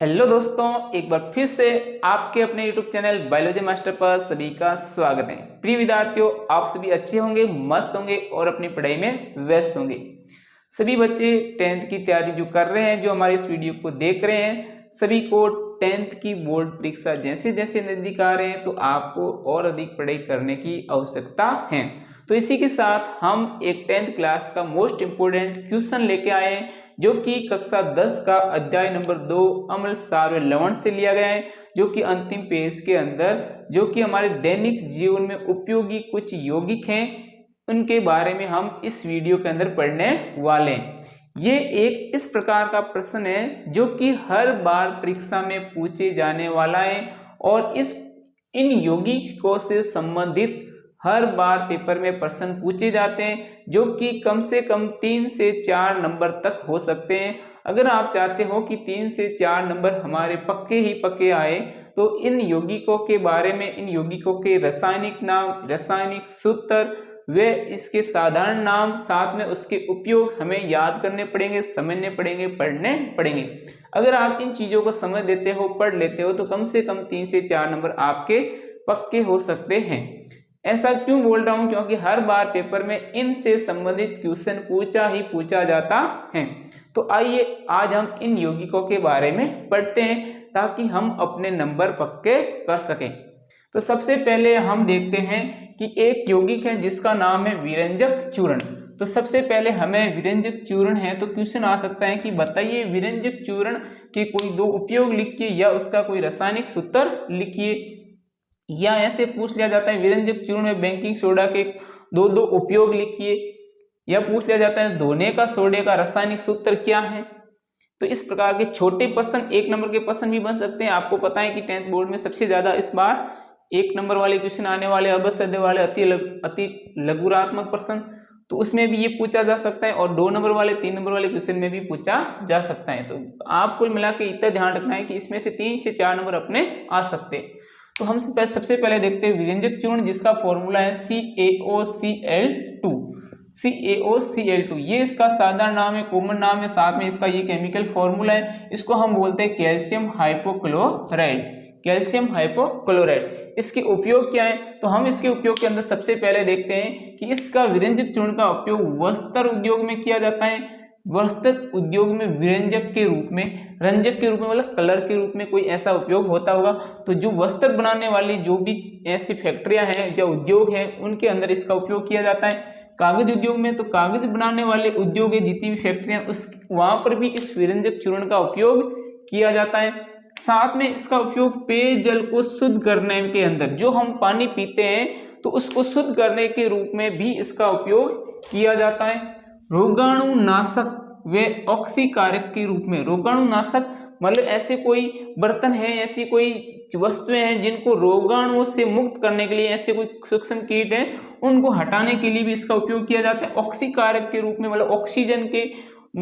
Hello दोस्तों, एक बार फिर से आपके अपने YouTube चैनल बायोलॉजी मास्टर पर सभी का स्वागत है। प्रिय विद्यार्थियों, आप सभी अच्छे होंगे, मस्त होंगे और अपनी पढ़ाई में व्यस्त होंगे। सभी बच्चे 10th की तैयारी जो कर रहे हैं, जो हमारे इस वीडियो को देख रहे हैं, सभी को 10th की बोर्ड परीक्षा जैसे जैसे नजदीक आ रहे हैं तो आपको और अधिक पढ़ाई करने की आवश्यकता है। तो इसी के साथ हम एक 10th क्लास का मोस्ट इम्पोर्टेंट क्वेश्चन लेके आए हैं, जो कि कक्षा 10 का अध्याय नंबर 2 अम्ल सार व लवण से लिया गया है, जो कि अंतिम पेज के अंदर जो कि हमारे दैनिक जीवन में उपयोगी कुछ यौगिक हैं, उनके बारे में हम इस वीडियो के अंदर पढ़ने वाले हैं। ये एक इस प्रकार का प्रश्न है जो कि हर बार परीक्षा में पूछे जाने वाला है और इन यौगिकों से संबंधित हर बार पेपर में प्रश्न पूछे जाते हैं, जो कि कम से कम 3 से 4 नंबर तक हो सकते हैं। अगर आप चाहते हो कि 3 से 4 नंबर हमारे पक्के ही पक्के आए तो इन यौगिकों के बारे में, इन यौगिकों के रासायनिक नाम, रासायनिक सूत्र वे इसके साधारण नाम, साथ में उसके उपयोग हमें याद करने पड़ेंगे, समझने पड़ेंगे, पढ़ने पड़ेंगे। अगर आप इन चीजों को समझ लेते हो, पढ़ लेते हो तो कम से कम 3 से 4 नंबर आपके पक्के हो सकते हैं। ऐसा क्यों बोल रहा हूं? क्योंकि हर बार पेपर में इनसे संबंधित क्वेश्चन पूछा जाता है। तो आइए आज हम इन यौगिकों के बारे में पढ़ते हैं ताकि हम अपने नंबर पक्के कर सकें। तो सबसे पहले हम देखते हैं कि एक यौगिक है जिसका नाम है विरंजक चूर्ण। तो सबसे पहले हमें विरंजक चूर्ण है तो क्वेश्चन आ सकता है कि बताइए विरंजक चूर्ण के कोई 2 उपयोग लिखिए या उसका कोई रासायनिक सूत्र लिखिए। या ऐसे पूछ लिया जाता है विरंजक चूर्ण में बेकिंग सोडा के 2 उपयोग लिखिए, या पूछ लिया जाता है धोने का सोडे का रासायनिक सूत्र क्या है। तो इस प्रकार के छोटे प्रश्न, 1 नंबर के प्रश्न भी बन सकते हैं। आपको पता है कि 10th बोर्ड में सबसे ज्यादा इस बार 1 नंबर वाले क्वेश्चन आने वाले, अवश्य वाले, अति लघुरात्मक प्रश्न, तो उसमें भी ये पूछा जा सकता है और 2 नंबर वाले, 3 नंबर वाले क्वेश्चन में भी पूछा जा सकता है। तो आपको मिला के इतना ध्यान रखना है कि इसमें से 3 से 4 नंबर अपने आ सकते हैं। तो हम सबसे पहले देखते हैं विरंजक चूर्ण, जिसका फॉर्मूला है CaOCl2। CaOCl2 ये इसका साधारण नाम है, कॉमन नाम है, साथ में इसका ये केमिकल फॉर्मूला है। इसको हम बोलते हैं कैल्शियम हाइपोक्लोराइड। कैल्शियम हाइपोक्लोराइड इसके उपयोग क्या है? तो हम इसके उपयोग के अंदर सबसे पहले देखते हैं कि इसका विरंजक चूर्ण का उपयोग वस्त्र उद्योग में किया जाता है। वस्त्र उद्योग में विरंजक के रूप में, रंजक के रूप में मतलब कलर के रूप में कोई ऐसा उपयोग होता होगा। तो जो वस्त्र बनाने वाली जो भी ऐसी फैक्ट्रियां हैं, जो उद्योग हैं, उनके अंदर इसका उपयोग किया जाता है। कागज उद्योग में, तो कागज बनाने वाले उद्योग है, जितनी भी फैक्ट्रियां, उस वहां पर भी इस विरंजक चूर्ण का उपयोग किया जाता है। साथ में इसका उपयोग पेयजल को शुद्ध करने के अंदर, जो हम पानी पीते हैं तो उसको शुद्ध करने के रूप में भी इसका उपयोग किया जाता है। रोगाणुनाशक व ऑक्सीकारक के रूप में, रोगाणुनाशक मतलब ऐसे कोई बर्तन है, ऐसी कोई वस्तुएं हैं जिनको रोगाणुओं से मुक्त करने के लिए, ऐसे कोई सूक्ष्म कीट हैं उनको हटाने के लिए भी इसका उपयोग किया जाता है। ऑक्सीकारक के रूप में मतलब ऑक्सीजन के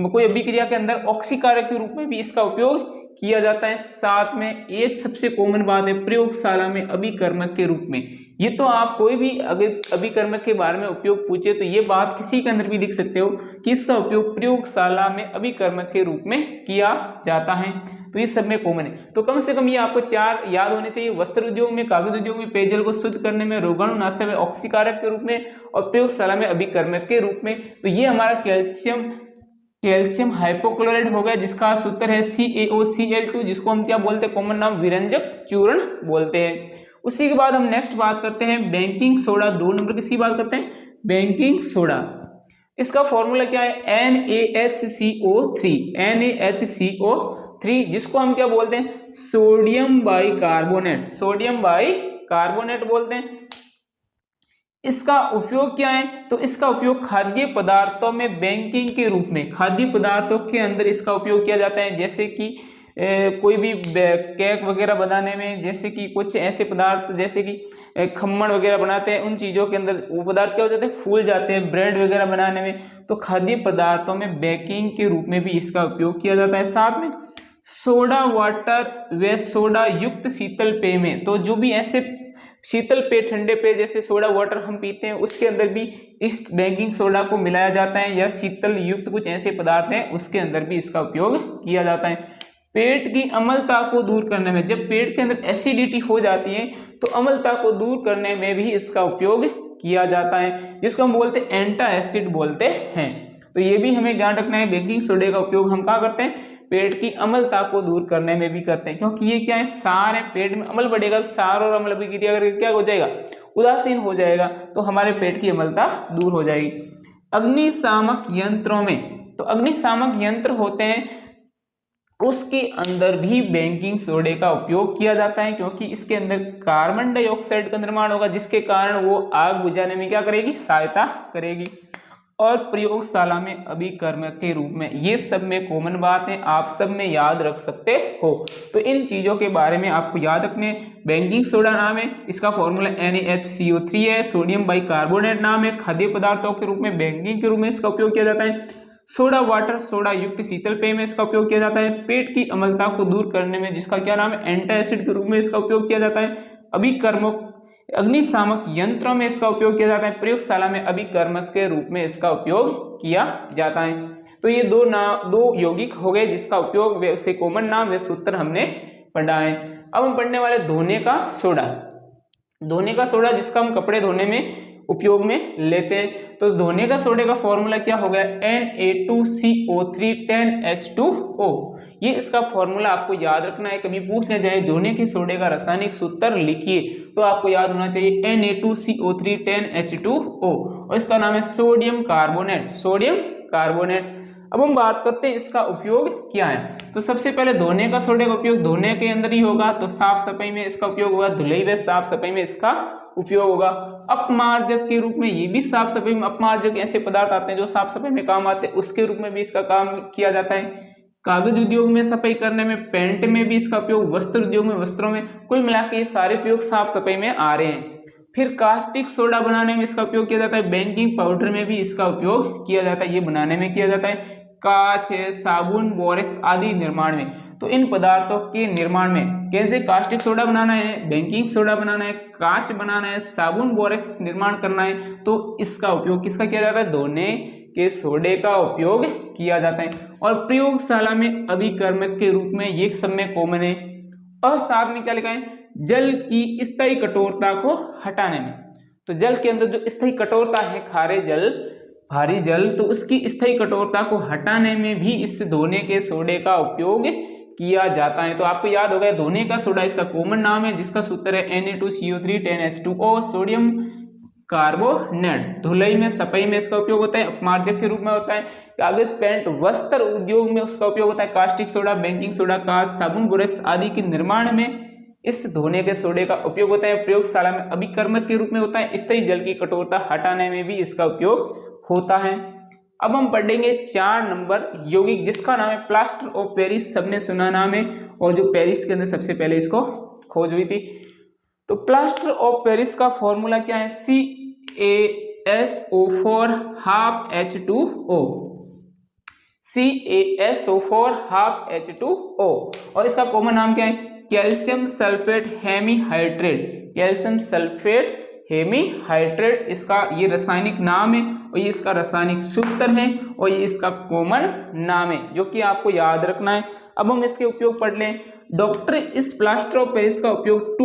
कोई अभिक्रिया के अंदर ऑक्सीकारक के रूप में भी इसका उपयोग किया जाता है। साथ में एक सबसे कॉमन बात है प्रयोगशाला में अभिकर्मक के रूप में। ये तो आप कोई भी अगर अभिकर्मक के बारे में उपयोग पूछे तो ये बात किसी के अंदर भी लिख सकते हो कि इसका उपयोग प्रयोगशाला में अभिकर्मक के रूप में किया जाता है। तो ये सब में कॉमन है। तो कम से कम ये आपको 4 याद होने चाहिए। वस्त्र उद्योग में, कागज उद्योग में पेयजल को शुद्ध करने में, रोगाणुनाशक में ऑक्सीकारक के रूप में और प्रयोगशाला में अभिकर्मक के रूप में। तो ये हमारा कैल्शियम हाइपोक्लोराइड हो गया, जिसका सूत्र है CaOCl2, जिसको हम क्या बोलते हैं, कॉमन नाम विरंजक चूर्ण बोलते हैं। उसी के बाद हम नेक्स्ट बात करते हैं बेकिंग सोडा। 2 नंबर किसकी बात करते हैं? Baking soda. इसका फॉर्मूला क्या है? NaHCO3। NaHCO3 जिसको हम क्या बोलते हैं? Sodium bicarbonate. सोडियम बाइकार्बोनेट बोलते हैं। इसका उपयोग क्या है? तो इसका उपयोग खाद्य पदार्थों में बेकिंग के रूप में, खाद्य पदार्थों के अंदर इसका उपयोग किया जाता है। जैसे कि कोई भी केक वगैरह बनाने में, जैसे कि कुछ ऐसे पदार्थ जैसे कि खम्मण वगैरह बनाते हैं, उन चीज़ों के अंदर वो पदार्थ क्या हो जाते हैं? फूल जाते हैं। ब्रेड वगैरह बनाने में, तो खाद्य पदार्थों में बेकिंग के रूप में भी इसका उपयोग किया जाता है। साथ में सोडा वाटर व सोडा युक्त शीतल पेय में, तो जो भी ऐसे शीतल पेय, ठंडे पेय जैसे सोडा वाटर हम पीते हैं, उसके अंदर भी इस बेकिंग सोडा को मिलाया जाता है, या शीतल युक्त कुछ ऐसे पदार्थ हैं उसके अंदर भी इसका उपयोग किया जाता है। पेट की अम्लता को दूर करने में, जब पेट के अंदर एसिडिटी हो जाती है तो अम्लता को दूर करने में भी इसका उपयोग किया जाता है, जिसको हम बोलते हैं एंटासिड बोलते हैं। तो ये भी हमें ध्यान रखना है, बेकिंग सोडे का उपयोग हम क्या करते हैं, पेट की अम्लता को दूर करने में भी करते हैं, क्योंकि ये क्या है, सार है, पेट में अम्ल बढ़ेगा तो सार और अम्ल अभिक्रिया करके क्या हो जाएगा, उदासीन हो जाएगा, तो हमारे पेट की अम्लता दूर हो जाएगी। अग्निशामक यंत्रों में, तो अग्निशामक यंत्र होते हैं उसके अंदर भी बेकिंग सोडे का उपयोग किया जाता है, क्योंकि इसके अंदर कार्बन डाइऑक्साइड का निर्माण होगा, जिसके कारण वो आग बुझाने में क्या करेगी, सहायता करेगी। और प्रयोगशाला में अभिकर्मक के रूप में, ये सब में कॉमन बात है, आप सब में याद रख सकते हो। तो इन चीजों के बारे में आपको याद रखने, बेकिंग सोडा नाम है, इसका फॉर्मूला NaHCO3 है, सोडियम बाइकार्बोनेट नाम है, खाद्य पदार्थों के रूप में बेकिंग के रूप में इसका उपयोग किया जाता है। सोडा वाटर, सोडा युक्त शीतल पेय में इसका उपयोग किया जाता है। पेट की अम्लता को दूर करने में, जिसका क्या नाम है, एंटासिड के रूप में इसका उपयोग किया जाता है। अभिकर्मक अग्निशामक यंत्रों में इसका उपयोग किया जाता है। प्रयोगशाला में अभिकर्मक के रूप में इसका उपयोग किया जाता है। तो ये दो यौगिक हो गए जिसका उपयोग वे उसे कॉमन नाम वे सूत्र हमने पढ़ा है। अब हम पढ़ने वाले धोने का सोडा। धोने का सोडा जिसका हम कपड़े धोने में उपयोग में लेते हैं। तो धोने का सोडे का फॉर्मूला क्या हो गया, Na2CO3 10H2O। ये इसका फॉर्मूला आपको याद रखना है, कभी पूछ ना जाए धोने के सोडे का रासायनिक सूत्र लिखिए तो आपको याद होना चाहिए Na2CO3 10H2O, और इसका नाम है सोडियम कार्बोनेट, सोडियम कार्बोनेट। अब हम बात करते हैं इसका उपयोग क्या है। तो सबसे पहले धोने का सोडे का उपयोग धोने के अंदर ही होगा, तो साफ सफाई में इसका उपयोग होगा, धुलाई व साफ सफाई में इसका उपयोग होगा। अपमार्जक के रूप में, ये भी साफ सफाई में, अपमार्जक ऐसे पदार्थ आते हैं जो साफ सफाई में काम आते हैं, उसके रूप में भी इसका काम किया जाता है। कागज उद्योग में सफाई करने में, पेंट में भी इसका उपयोग, वस्त्र उद्योग में, वस्त्रों में, कुल मिलाकर ये सारे उपयोग साफ सफाई में आ रहे हैं। फिर कास्टिक सोडा बनाने में इसका उपयोग किया जाता है। बेकिंग पाउडर में भी इसका उपयोग किया जाता है, ये बनाने में किया जाता है। कांच है, साबुन, बोरेक्स आदि निर्माण में, तो इन पदार्थों के निर्माण में कैसे कास्टिक सोडा बनाना है, बेकिंग सोडा बनाना है, कांच बनाना है, साबुन बोरेक्स निर्माण करना है, तो इसका उपयोग किसका किया जाता है, धोने के सोडे का उपयोग किया जाता है। और प्रयोगशाला में अभिकर्मक के रूप में ये सब में कॉमन है। और साथ में क्या लिखा है, जल की स्थायी कठोरता को हटाने में, तो जल के अंदर जो स्थायी कठोरता है, खारे जल, भारी जल, तो उसकी स्थायी कठोरता को हटाने में भी इस धोने के सोडे का उपयोग किया जाता है। तो आपको याद होगा धोने का सोडा इसका कॉमन नाम है, जिसका सूत्र है Na2CO3 10H2O, सोडियम कार्बोनेट। धुलाई में, सफाई में इसका उपयोग होता है, अपमार्जक के रूप में होता है। कागज, पेंट, वस्त्र उद्योग में उसका उपयोग होता है। कास्टिक सोडा, बेकिंग सोडा, कांच, साबुन, बोरेक्स आदि के निर्माण में इस धोने के सोडे का उपयोग होता है। प्रयोगशाला में अभिकर्मक के रूप में होता है। स्थायी जल की कठोरता हटाने में भी इसका उपयोग होता है। अब हम पढ़ेंगे 4 नंबर यौगिक जिसका नाम है प्लास्टर ऑफ पेरिस, सबने सुना नाम है, और जो पेरिस के अंदर सबसे पहले इसको खोज हुई थी। तो प्लास्टर ऑफ पेरिस का फॉर्मूला क्या है, CaSO4 half H2O, CaSO4 half H2O। और इसका कॉमन नाम क्या है, calcium sulphate hemihydrate, calcium sulphate hemihydrate इसका ये रासायनिक नाम है, और ये इसका रासायनिक सूत्र है, और ये इसका कॉमन नाम है, जो कि आपको याद रखना है। अब हम इसके उपयोग पढ़ लें। डॉक्टर इस प्लास्टर ऑफ पेरिस का उपयोग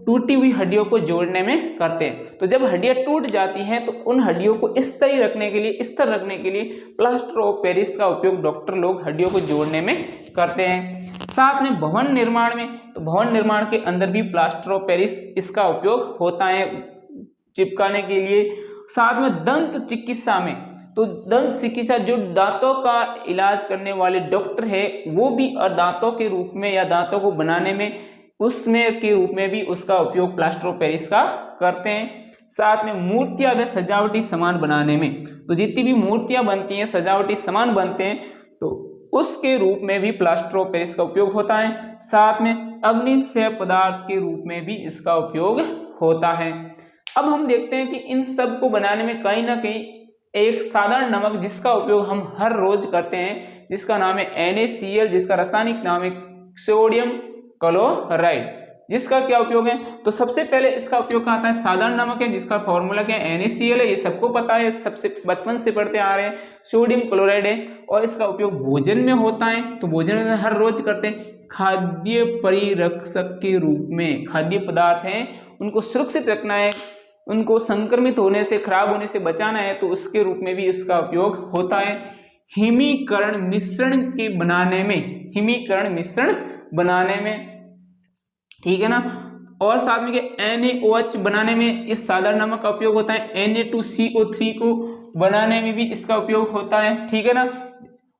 टूटी हुई हड्डियों को जोड़ने में करते हैं। तो जब हड्डियां टूट जाती हैं तो उन हड्डियों को स्थिर रखने के लिए, स्थिर रखने के लिए प्लास्टर ऑफ पेरिस का उपयोग डॉक्टर लोग हड्डियों को जोड़ने में करते हैं। साथ में भवन निर्माण में, तो भवन निर्माण के अंदर भी प्लास्टर ऑफ पेरिस इसका उपयोग होता है चिपकाने के लिए। साथ में दंत चिकित्सा में, तो दंत चिकित्सा जो दांतों का इलाज करने वाले डॉक्टर है वो भी दांतों के रूप में या दांतों को बनाने में उसमें के रूप में भी उसका उपयोग प्लास्टर ऑफ पेरिस का करते हैं। साथ में मूर्तियां व सजावटी सामान बनाने में, तो जितनी भी मूर्तियां बनती हैं, सजावटी सामान बनते हैं, तो उसके रूप में भी प्लास्टर ऑफ पेरिस का उपयोग होता है। साथ में अग्निशय पदार्थ के रूप में भी इसका उपयोग होता है। अब हम देखते हैं कि इन सब को बनाने में कहीं ना कहीं एक साधारण नमक जिसका उपयोग हम हर रोज करते हैं, जिसका नाम है NaCl, जिसका रासायनिक नाम है सोडियम क्लोराइड, जिसका क्या उपयोग है, तो सबसे पहले इसका उपयोग आता है साधारण नमक है जिसका फॉर्मूला क्या है NaCl है, ये सबको पता है, सबसे बचपन से पढ़ते आ रहे हैं। सोडियम क्लोराइड है और इसका उपयोग भोजन में होता है, तो भोजन में हर रोज करते हैं। खाद्य परिरक्षक के रूप में, खाद्य पदार्थ हैं उनको सुरक्षित रखना है, उनको संक्रमित होने से, खराब होने से बचाना है, तो उसके रूप में भी इसका उपयोग होता है। हिमीकरण मिश्रण के बनाने में, हिमीकरण मिश्रण बनाने में, ठीक है ना। और साथ में NaOH बनाने में इस साधारण नमक का उपयोग होता है। Na2CO3 को बनाने में भी इसका उपयोग होता है, ठीक है ना।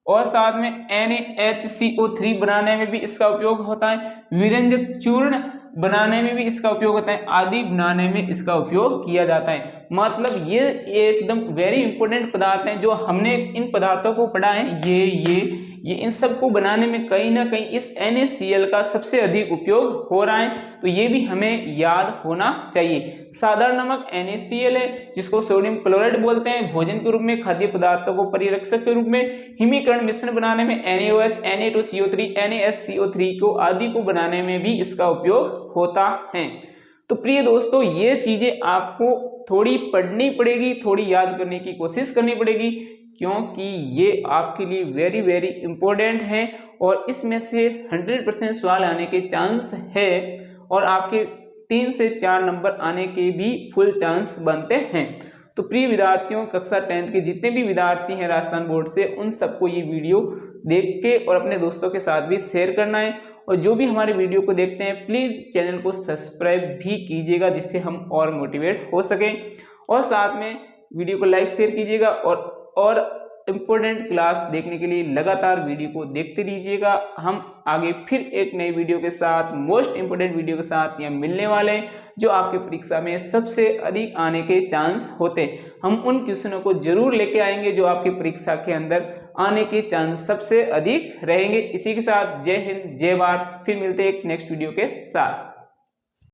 और साथ में NaHCO3 बनाने में भी इसका उपयोग होता है। विरंजक चूर्ण बनाने में भी इसका उपयोग होता है, आदि बनाने में इसका उपयोग किया जाता है। मतलब ये एकदम वेरी इंपॉर्टेंट पदार्थ हैं जो हमने इन पदार्थों को पढ़ा है, ये इन सबको बनाने में कहीं ना कहीं इस NaCl का सबसे अधिक उपयोग हो रहा है, तो ये भी हमें याद होना चाहिए। साधारण नमक NaCl है जिसको सोडियम क्लोराइड बोलते हैं भोजन के रूप में, खाद्य पदार्थों को परिरक्षक के रूप में। हिमीकरण मिश्रण बनाने में NaOH, Na2CO3, NaHCO3 को आदि को बनाने में भी इसका उपयोग होता है। तो प्रिय दोस्तों, ये चीजें आपको थोड़ी पढ़नी पड़ेगी, थोड़ी याद करने की कोशिश करनी पड़ेगी, क्योंकि ये आपके लिए वेरी वेरी इंपॉर्टेंट है और इसमें से 100% सवाल आने के चांस है और आपके 3 से 4 नंबर आने के भी फुल चांस बनते हैं। तो प्रिय विद्यार्थियों, कक्षा 10th के जितने भी विद्यार्थी हैं राजस्थान बोर्ड से, उन सबको ये वीडियो देख के और अपने दोस्तों के साथ भी शेयर करना है। और जो भी हमारे वीडियो को देखते हैं प्लीज़ चैनल को सब्सक्राइब भी कीजिएगा जिससे हम और मोटिवेट हो सकें, और साथ में वीडियो को लाइक शेयर कीजिएगा और इम्पोर्टेंट क्लास देखने के लिए लगातार वीडियो को देखते रहिएगा। हम आगे फिर एक नई वीडियो के साथ, मोस्ट इम्पोर्टेंट वीडियो के साथ यहाँ मिलने वाले हैं जो आपके परीक्षा में सबसे अधिक आने के चांस होते। हम उन क्वेश्चनों को जरूर लेके आएंगे जो आपकी परीक्षा के अंदर आने के चांस सबसे अधिक रहेंगे। इसी के साथ जय हिंद, जय भारत, फिर मिलते हैं एक नेक्स्ट वीडियो के साथ।